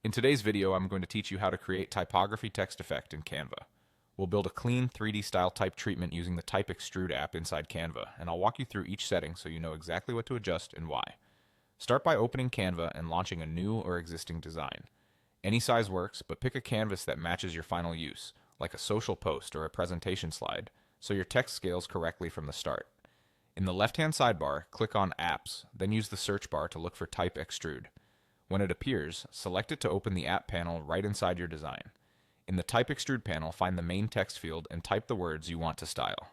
In today's video, I'm going to teach you how to create typography text effect in Canva. We'll build a clean 3D style type treatment using the Type Extrude app inside Canva, and I'll walk you through each setting so you know exactly what to adjust and why. Start by opening Canva and launching a new or existing design. Any size works, but pick a canvas that matches your final use, like a social post or a presentation slide, so your text scales correctly from the start. In the left-hand sidebar, click on Apps, then use the search bar to look for Type Extrude. When it appears, select it to open the app panel right inside your design. In the Type Extrude panel, find the main text field and type the words you want to style.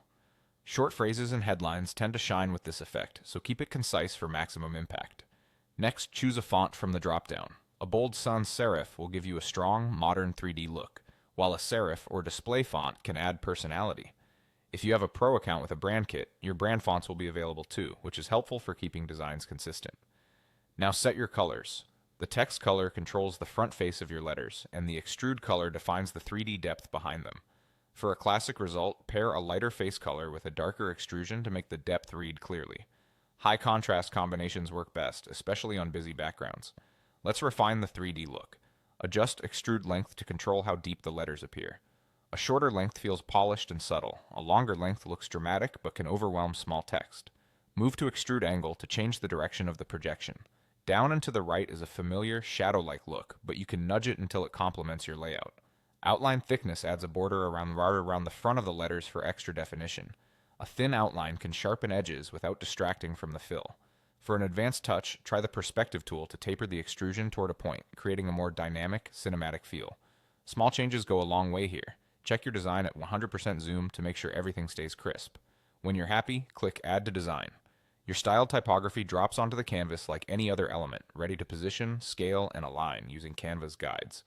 Short phrases and headlines tend to shine with this effect, so keep it concise for maximum impact. Next, choose a font from the dropdown. A bold sans serif will give you a strong, modern 3D look, while a serif or display font can add personality. If you have a pro account with a brand kit, your brand fonts will be available too, which is helpful for keeping designs consistent. Now set your colors. The text color controls the front face of your letters, and the extrude color defines the 3D depth behind them. For a classic result, pair a lighter face color with a darker extrusion to make the depth read clearly. High contrast combinations work best, especially on busy backgrounds. Let's refine the 3D look. Adjust extrude length to control how deep the letters appear. A shorter length feels polished and subtle. A longer length looks dramatic but can overwhelm small text. Move to extrude angle to change the direction of the projection. Down and to the right is a familiar, shadow-like look, but you can nudge it until it complements your layout. Outline thickness adds a border around the front of the letters for extra definition. A thin outline can sharpen edges without distracting from the fill. For an advanced touch, try the perspective tool to taper the extrusion toward a point, creating a more dynamic, cinematic feel. Small changes go a long way here. Check your design at 100% zoom to make sure everything stays crisp. When you're happy, click Add to Design. Your styled typography drops onto the canvas like any other element, ready to position, scale, and align using Canva's guides.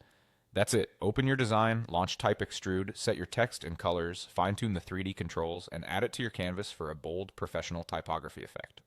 That's it. Open your design, launch Type Extrude, set your text and colors, fine-tune the 3D controls, and add it to your canvas for a bold, professional typography effect.